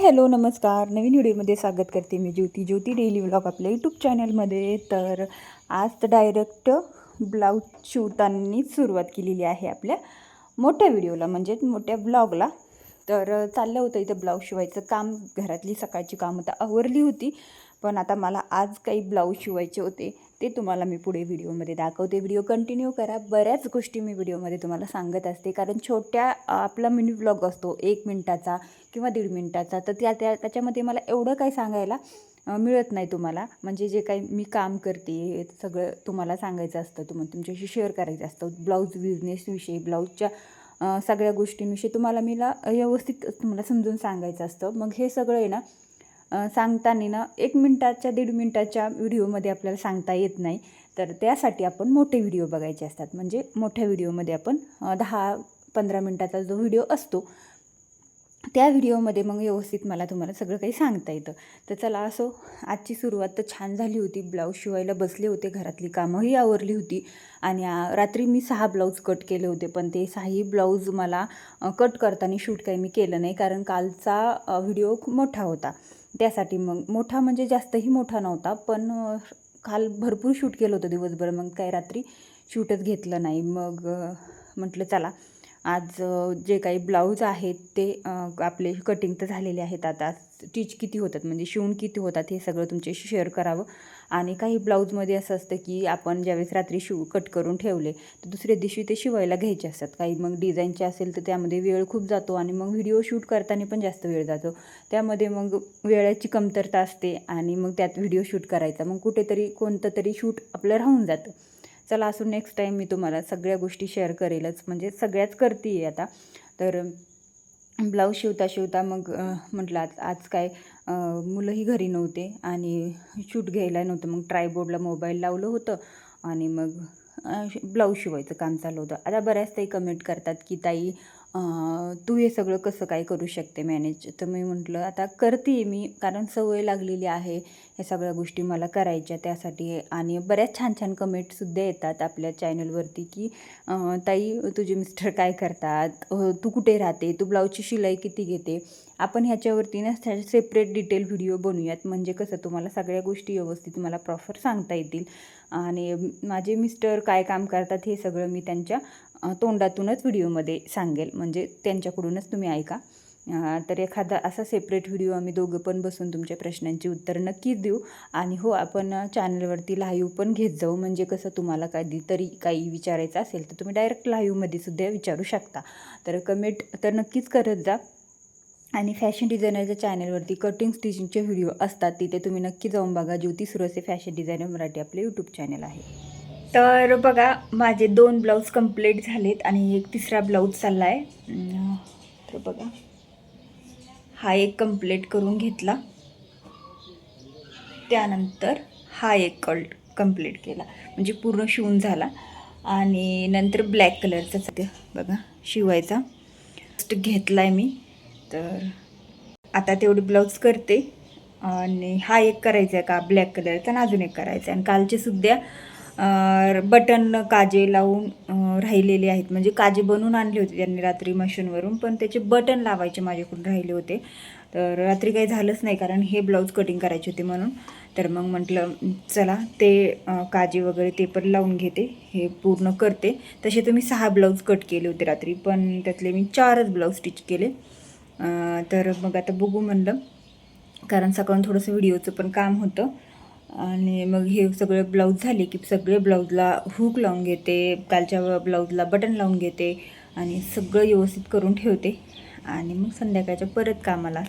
Hello नमस्कार. नवीन व्हिडिओमध्ये स्वागत करते मी ज्योती डेली व्लॉग आपल्या यूट्यूब चॅनलमध्ये. तर आज तर डायरेक्ट ब्लाऊज शिवताना सुरुवात केलेली आहे आपल्या मोठ्या व्हिडिओला, म्हणजे मोठ्या ब्लॉगला. तर चाललं होतं इथं ब्लाऊज शिवायचं काम. घरातली सकाळची कामं तर आवरली होती, पण आता मला आज काही ब्लाऊज शिवायचे होते. ते तुम्हाला मी पुढे व्हिडिओमध्ये दाखवते. व्हिडिओ कंटिन्यू करा. बऱ्याच गोष्टी मी व्हिडिओमध्ये तुम्हाला सांगत असते, कारण छोट्या आपला मिनी व्लॉग असतो 1 मिनटाचा किंवा 1.5 मिनटाचा. तर त्याच्यामध्ये मला एवढं काही सांगायला मिळत नाही तुम्हाला. म्हणजे जे काही मी काम करते सगळं तुम्हाला सांगायचं असतं, तुमच्याशी शेअर करायचं असतं. ब्लाऊज बिझनेसविषयी, ब्लाऊजच्या सगळ्या गोष्टींविषयी तुम्हाला व्यवस्थित तुम्हाला समजून सांगायचं असतं. मग हे सगळं आहे ना सांगताना ना 1 मिनटाच्या 1.5 मिनटाच्या व्हिडिओमध्ये आपल्याला सांगता येत नाही. तर त्यासाठी आपण मोठे व्हिडिओ बघायचे असतात. म्हणजे मोठ्या व्हिडिओमध्ये आपण 10-15 मिनटाचा जो व्हिडिओ असतो त्या व्हिडिओमध्ये मग व्यवस्थित मला तुम्हाला सगळं काही सांगता येतं. तर चला, असो आजची सुरुवात तर छान झाली होती. ब्लाऊज शिवायला बसले होते, घरातली कामंही आवरली होती. आणि रात्री मी 6 ब्लाऊज कट केले होते, पण ते 6ही ब्लाऊज मला कट करताना शूट काही मी केलं नाही, कारण कालचा व्हिडिओ खूप मोठा होता. त्यासाठी मग मोठा म्हणजे जास्तही मोठा नव्हता, पण काल भरपूर शूट केलं होतं दिवसभर. मग काही रात्री शूटच घेतलं नाही. मग म्हटलं चला आज जे काही ब्लाऊज आहेत ते आपले कटिंग तर झालेले आहेत. आता स्टिच किती होतात, म्हणजे शिवून किती होतात, हे सगळं तुमच्याशी शेअर करावं. आणि काही ब्लाऊजमध्ये असं असतं की आपण ज्यावेळेस रात्री कट करून ठेवले तर दुसऱ्या दिवशी ते शिवायला घ्यायचे असतात. काही मग डिझाईनचे असेल तर त्यामध्ये वेळ खूप जातो, आणि मग व्हिडिओ शूट करताना पण जास्त वेळ जातो. त्यामध्ये मग वेळेची कमतरता असते, आणि मग त्यात व्हिडिओ शूट करायचा, मग कुठेतरी कोणतं तरी शूट आपलं राहून जातं. चला, असं नेक्स्ट टाईम मी तुम्हाला सगळ्या गोष्टी शेअर करेलच, म्हणजे सगळ्याच करते आहे आता. तर ब्लाऊज शिवता मग म्हटलं आज काय मुलंही घरी नव्हते आणि शूट घ्यायला नव्हतं. मग ट्रायबोर्डला मोबाईल लावलं होतं आणि मग ब्लाऊज शिवायचं काम चालू होतं. आता बऱ्याच ताई कमेंट करतात की ताई तू हे सगळं कसं काय करू शकते मॅनेज. तर मी म्हटलं आता करते मी, कारण सवय लागलेली आहे ह्या सगळ्या गोष्टी मला करायच्या त्यासाठी. आणि बऱ्याच छान छान कमेंटसुद्धा येतात आपल्या चॅनलवरती की ताई तुझे मिस्टर काय करतात, तू कुठे राहते, तू ब्लाऊजची शिलाई किती घेते. आपण ह्याच्यावरती ना सेपरेट डिटेल व्हिडिओ बनवूयात, म्हणजे कसं तुम्हाला सगळ्या गोष्टी व्यवस्थित मला प्रॉपर सांगता येतील. आणि माझे मिस्टर काय काम करतात हे सगळं मी त्यांच्या तोंडातूनच व्हिडिओमध्ये सांगेल, म्हणजे त्यांच्याकडूनच तुम्ही ऐका. तर एखादा असा सेपरेट व्हिडिओ आम्ही दोघं पण बसून तुमच्या प्रश्नांची उत्तरं नक्कीच देऊ. आणि हो, आपण चॅनलवरती लाईव्ह पण घेत जाऊ, म्हणजे कसं तुम्हाला कधीतरी काही विचारायचं असेल तर तुम्ही डायरेक्ट लाईव्हमध्ये सुद्धा विचारू शकता. तर कमेंट तर नक्कीच करत जा. आणि फॅशन डिझायनरच्या चॅनलवरती कटिंग स्टिचिंगचे व्हिडिओ असतात, तिथे तुम्ही नक्की जाऊन बघा. ज्योती सुरसे फॅशन डिझायनर मराठी आपले यूट्यूब चॅनल आहे. तर बघा, माझे 2 ब्लाऊज कंप्लीट झालेत आणि एक तिसरा ब्लाऊज चालला आहे. तर बघा, हा एक कंप्लीट करून घेतला, त्यानंतर हा एक कंप्लीट केला, म्हणजे पूर्ण शिवून झाला. आणि नंतर ब्लॅक कलरचा सध्या बघा शिवायचा घेतला आहे मी. तर आता तेवढी ब्लाऊज करते, आणि हा एक करायचा आहे का ब्लॅक कलरचा, आणि अजून एक करायचा आहे. आणि कालचे सुद्धा बटन काजे लावून राहिलेले आहेत, म्हणजे काजे बनवून आणले होते त्यांनी रात्री मशीनवरून, पण त्याचे बटन लावायचे माझ्याकडून राहिले होते. तर रात्री काही झालंच नाही, कारण हे ब्लाऊज कटिंग करायचे होते म्हणून. तर मग म्हटलं चला ते काजे वगैरे ते पण लावून घेते, हे पूर्ण करते. तसे तर मी 6 ब्लाऊज कट केले होते रात्री, पण त्यातले मी 4च ब्लाऊज स्टिच केले. तर मग आता बघू म्हणलं, कारण सकाळून थोडंसं व्हिडिओचं पण काम होतं. आणि मग हे सगळे ब्लाऊज झाले की सगळे ब्लाऊजला हुक लावून घेते, कालच्या ब्लाऊजला बटन लावून घेते, आणि सगळं व्यवस्थित करून ठेवते, आणि मग संध्याकाळच्या परत कामाला.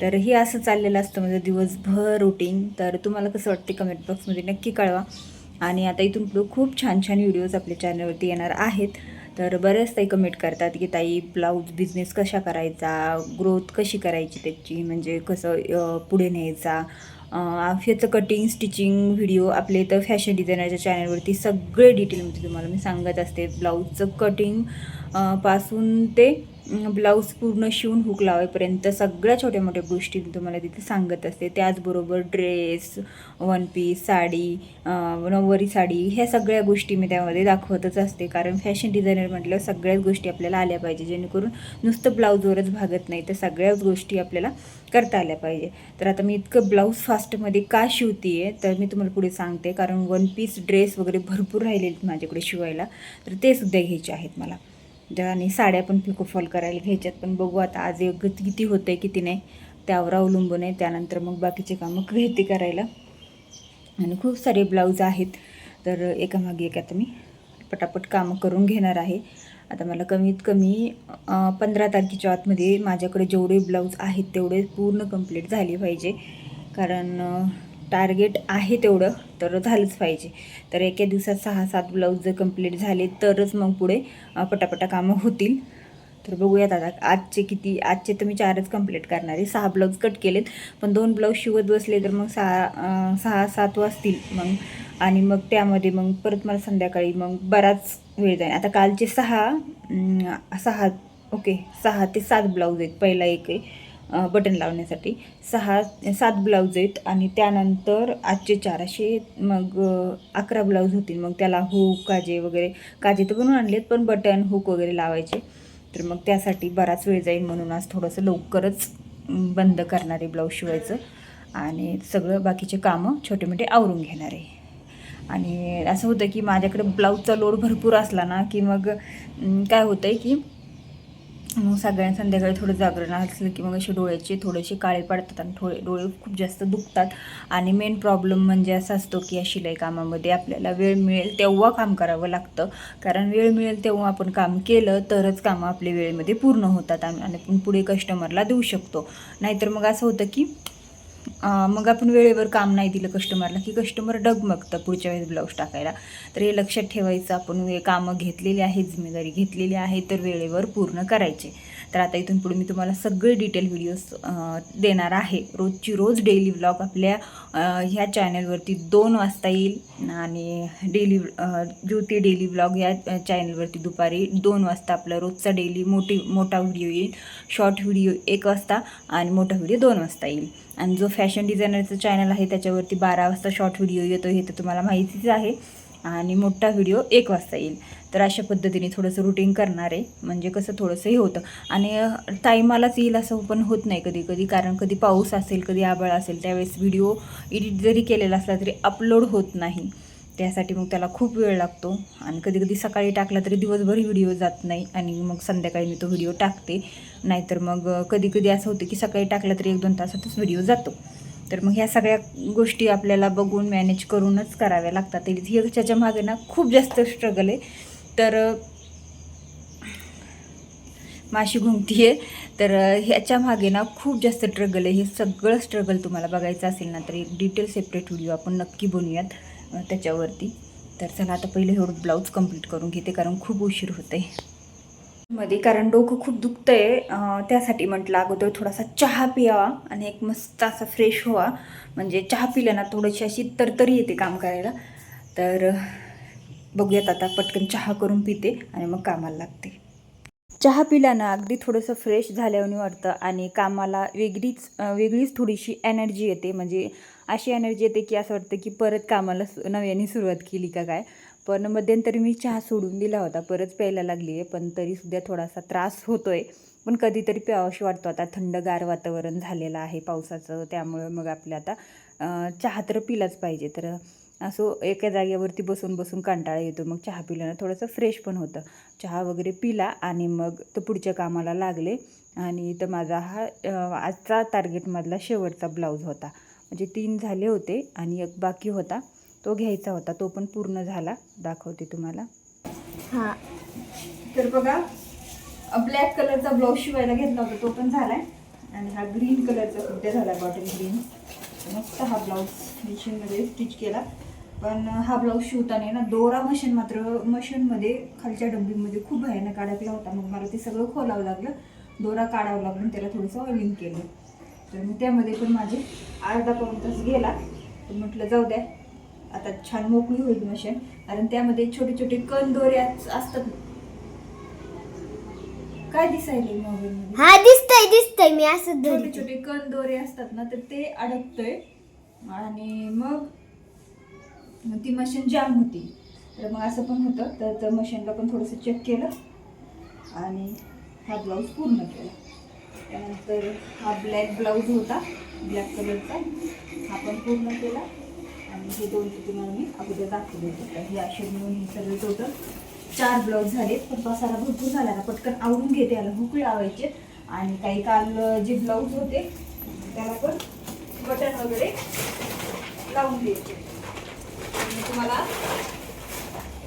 तर हे असं चाललेलं असतं म्हणजे दिवसभर रुटीन. तर तुम्हाला कसं वाटते कमेंट बॉक्समध्ये नक्की कळवा. आणि आता इथून पुढं खूप छान छान व्हिडिओज आपल्या चॅनलवरती येणार आहेत. तर बऱ्याच ताई कमेंट करतात की ताई ब्लाऊज बिझनेस कशा करायचा, ग्रोथ कशी करायची त्याची, म्हणजे कसं पुढे न्यायचा. ह्याचं कटिंग स्टिचिंग व्हिडिओ आपले तर फॅशन डिझायनरच्या चॅनलवरती सगळे डिटेलमध्ये तुम्हाला मी सांगत असते. ब्लाऊजचं कटिंग पासून ते ब्लाऊज पूर्ण शिवून हुक लावायपर्यंत सगळ्या छोट्या मोठ्या गोष्टी मी तुम्हाला तिथे सांगत असते. त्याचबरोबर ड्रेस, वन पीस, साडी, नऊवारी साडी, ह्या सगळ्या गोष्टी मी त्यामध्ये दाखवतच असते. कारण फॅशन डिझायनर म्हटल्यावर सगळ्याच गोष्टी आपल्याला आल्या पाहिजे, जेणेकरून नुसतं ब्लाऊजवरच भागत नाही, तर सगळ्याच गोष्टी आपल्याला करता आल्या पाहिजे. तर आता मी इतकं ब्लाऊज फास्टमध्ये का शिवते आहे तर मी तुम्हाला पुढे सांगते. कारण वन पीस, ड्रेस वगैरे भरपूर राहिलेले माझ्याकडे शिवायला, तर ते सुद्धा घ्यायचे आहेत मला. आणि साड्या पण पिकोफॉल करायला घ्यायच्यात, पण बघू आता आज एक किती होतं आहे किती नाही त्यावर अवलंबून आहे. त्यानंतर मग बाकीचे कामं घेते करायला. आणि खूप सारे ब्लाऊज आहेत, तर एकामागे एक आता मी पटापट कामं करून घेणार आहे. आता मला कमीत कमी 15 तारखेच्या आतमध्ये माझ्याकडे जेवढे ब्लाऊज आहेत तेवढे पूर्ण कंप्लीट झाले पाहिजे. कारण टार्गेट आहे तेवढं तर झालंच पाहिजे. तर एका दिवसात 6-7 ब्लाऊज जर कंप्लीट झाले तरच मग पुढे पटापटा कामं होतील. तर बघूयात आता आजचे तर मी 4च कंप्लीट करणार आहे. 6 ब्लाऊज कट केलेत, पण 2 ब्लाऊज शिवत बसले तर मग 6-7 वाजतील मग. आणि मग त्यामध्ये मग परत मला संध्याकाळी मग बराच वेळ जाईल. आता कालचे 6 ते 7 ब्लाऊज आहेत. पहिला एक आहे बटन लावण्यासाठी, 6-7 ब्लाऊज आहेत. आणि त्यानंतर आजचे 4 असे मग 11 ब्लाऊज होतील. मग त्याला हुक, काजे तर बनवून आणलेत, पण बटन, हुक वगैरे लावायचे. तर मग त्यासाठी बराच वेळ जाईल, म्हणून आज थोडंसं लवकरच बंद करणार आहे ब्लाऊज शिवायचं. आणि सगळं बाकीचे कामं छोटे मोठे आवरून घेणार आहे. आणि असं होतं की माझ्याकडे ब्लाऊजचा लोड भरपूर असला ना की मग काय होतं आहे की मग सगळ्यांना संध्याकाळी थोडं जागरण असलं की मग असे डोळ्याचे थोडेसे काळे पडतात आणि डोळे खूप जास्त दुखतात. आणि मेन प्रॉब्लेम म्हणजे असा असतो की या शिलाई कामामध्ये आपल्याला वेळ मिळेल तेव्हा काम करावं लागतं. कारण वेळ मिळेल तेव्हा आपण काम केलं तरच कामं आपल्या वेळेमध्ये पूर्ण होतात आणि आपण पुढे कस्टमरला देऊ शकतो. नाहीतर मग असं होतं की मग आपण वेळेवर काम नाही दिलं कस्टमरला की कस्टमर डगमगतं पुढच्या वेळेस ब्लाऊज टाकायला. तर हे लक्षात ठेवायचं, आपण कामं घेतलेली आहे, जिम्मेदारी घेतलेली आहे, तर वेळेवर पूर्ण करायचे. तर आता इथून पुढे मी तुम्हाला सगळे डिटेल व्हिडिओज देणार आहे. रोज डेली व्लॉग आपल्या ह्या चॅनलवरती 2 वाजता येईल. आणि ज्योती डेली व्लॉग या चॅनलवरती दुपारी 2 वाजता आपला रोजचा मोठा व्हिडिओ येईल. शॉर्ट व्हिडिओ 1 वाजता आणि मोठा व्हिडिओ 2 वाजता येईल. आणि जो फॅशन डिझायनरचं चॅनल आहे त्याच्यावरती 12 वाजता शॉर्ट व्हिडिओ येतो, हे तर तुम्हाला माहितीच आहे. आणि मोठा व्हिडिओ 1 वाजता येईल. तर अशा पद्धतीने थोडंसं रुटीन करणार आहे, म्हणजे कसं थोडंसं हे होतं. आणि टाईमालाच येईल असं पण होत नाही कधी कधी, कारण कधी पाऊस असेल, कधी आभाळ असेल, त्यावेळेस व्हिडिओ एडिट जरी केलेला असला तरी अपलोड होत नाही. त्यासाठी मग त्याला खूप वेळ लागतो. आणि कधी कधी सकाळी टाकला तरी दिवसभर व्हिडिओ जात नाही आणि मग संध्याकाळी मी तो व्हिडिओ टाकते. नाहीतर मग कधी कधी असं होतं की सकाळी टाकला तरी 1-2 तासातच व्हिडिओ जातो. तर मग ह्या सगळ्या गोष्टी आपल्याला बघून मॅनेज करूनच कराव्या लागतात. ह्याच्या मागे ना खूप जास्त स्ट्रगल आहे. तर माशी घुमती आहे. तर ह्याच्या मागे ना खूप जास्त स्ट्रगल आहे. हे सगळं स्ट्रगल तुम्हाला बघायचं असेल ना तर एक डिटेल सेपरेट व्हिडिओ आपण नक्की बनवूयात त्याच्यावरती. तर चला आता पहिले एवढं ब्लाऊज कंप्लीट करून घेते, कारण खूप उशीर होते मध्ये, कारण डोकं खूप दुखतं आहे. त्यासाठी म्हटलं अगोदर थोडासा चहा प्यावा आणि एक मस्त असा फ्रेश व्हा. म्हणजे चहा पिलं ना थोडीशी अशी तरतरी येते काम करायला. तर बघूयात आता पटकन चहा करून पिते आणि मग कामाला लागते. चहा पिल्यानं अगदी थोडंसं फ्रेश झाल्याने वाटतं आणि कामाला वेगळीच थोडीशी एनर्जी येते. म्हणजे अशी एनर्जी येते की असं वाटतं की परत कामाला नव्याने सुरुवात केली का काय. पण मध्यंतरी मी चहा सोडून दिला होता, परत प्यायला लागली आहे, पण तरीसुद्धा थोडासा त्रास होतो आहे. पण कधीतरी प्यावाशी वाटतो. आता थंडगार वातावरण झालेलं आहे पावसाचं, त्यामुळे मग आपल्या आता चहा तर पिलाच पाहिजे. तर असं एका जागेवरती बसून बसून कंटाळा येतो, मग चहा पिल्यानं थोडंसं फ्रेश पण होतं. चहा वगैरे पिला आणि मग तो पुढच्या कामाला लागले. आणि तर माझा हा आजचा टार्गेटमधला शेवटचा ब्लाऊज होता. म्हणजे 3 झाले होते आणि एक बाकी होता, तो घ्यायचा होता. तो पण पूर्ण झाला, दाखवते तुम्हाला. हां, तर बघा ब्लॅक कलरचा ब्लाऊज शिवायला घेतला होता, तो पण झाला आहे. आणि हा ग्रीन कलरचा सुद्धा झाला, बॉटल ग्रीन. मस्त हा ब्लाऊज मशीनमध्ये स्टिच केला. पण हा ब्लाऊज शिवताना ना दोरा मशीनमध्ये खालच्या डब्बीमध्ये खूप भयानक अडकला होता. मग मला ते सगळं खोलावं लागलं, दोरा काढावं लागलं, त्याला थोडंसं ऑइलिंग केलं. तर मग त्यामध्ये पण माझे अर्धा पाऊण तास गेला. तर म्हटलं जाऊ द्या, आता छान मोकळी होईल मशीन. कारण त्यामध्ये छोटे छोटे कण दोरे असतात. काय दिसायले मोबाईल मध्ये? हा दिसतंय मी असं छोटे छोटे कण दोरे असतात ना तर ते अडकतंय आणि मग ती मशीन जाम होती. तर मग असं पण होतं. तर मशीनला पण थोडंसं चेक केलं आणि हा ब्लाऊज पूर्ण केला. त्यानंतर हा ब्लॅक ब्लाऊज होता, ब्लॅक कलरचा, हा पण पूर्ण केला. आणि हे दोन तुम्हाला मी अगोदर दाखवले होते. हे असे मिळून हे सगळे टोटल 4 ब्लाऊज झाले. पण पसारा भरपूर झाला ना, पटकन आवरून घेते. याला हुक लावायचे आणि काही काल जे ब्लाऊज होते त्याला पण बटन वगैरे लावून द्यायचे. आणि तुम्हाला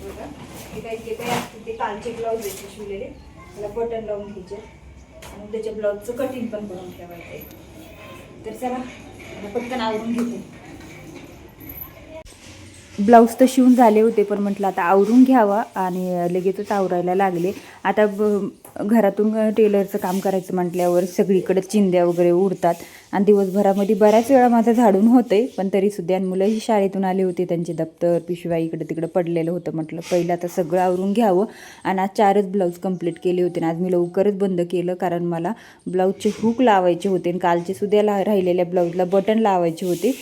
बघा हे काही जे काही असते ते कालचे ब्लाऊज यायचे शिवलेले, त्याला बटन लावून घ्यायचे आणि त्याच्या ब्लाऊजचं कटिंग पण करून ठेवायचं आहे. तर चला पटकन आवरून घेते. ब्लाऊज तर शिवून झाले होते, पण म्हटलं आता आवरून घ्यावा आणि लगेचच आवरायला लागले. आता घरातून टेलरचं काम करायचं म्हटल्यावर सगळीकडे चिंध्या वगैरे उडतात आणि दिवसभरामध्ये बऱ्याच वेळा माझं झाडून होते. पण तरीसुद्धा मुलंही शाळेतून आले होते, त्यांचे दप्तर पिशव्या इकडे तिकडे पडलेलं होतं. म्हटलं पहिलं आता सगळं आवरून घ्यावं. आणि आज 4च ब्लाऊज कंप्लीट केले होते आणि आज मी लवकरच बंद केलं, कारण मला ब्लाऊजचे हुक लावायचे होते आणि कालचे सुद्धा राहिलेल्या ब्लाऊजला बटन लावायचे होते.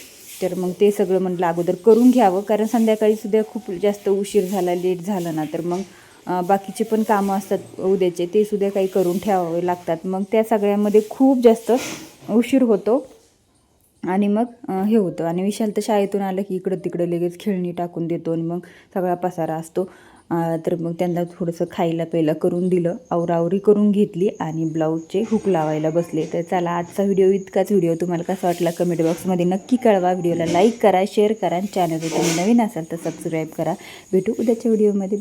तर मग ते सगळं म्हटलं अगोदर करून घ्यावं, कारण संध्याकाळीसुद्धा खूप जास्त उशीर झाला, लेट झाला ना तर मग बाकीचे पण कामं असतात उद्याचे, ते सुद्धा काही करून ठेवावे लागतात. मग त्या सगळ्यामध्ये खूप जास्त उशीर होतो आणि मग हे होतं. आणि विशाल तर शाळेतून आलं की इकडं तिकडं लगेच खेळणी टाकून देतो आणि मग सगळा पसारा असतो. तर मग त्यांना थोडंसं खायला प्यायला करून दिलं, आवरावरी करून घेतली आणि ब्लाऊजचे हुक लावायला बसले. तर चला आजचा व्हिडिओ इतकाच. व्हिडिओ तुम्हाला कसा वाटला कमेंट बॉक्समध्ये नक्की कळवा. व्हिडिओला लाईक करा, शेअर करा आणि चॅनलवर तुम्ही नवीन असाल तर सबस्क्राईब करा. भेटू उद्याच्या व्हिडिओमध्ये.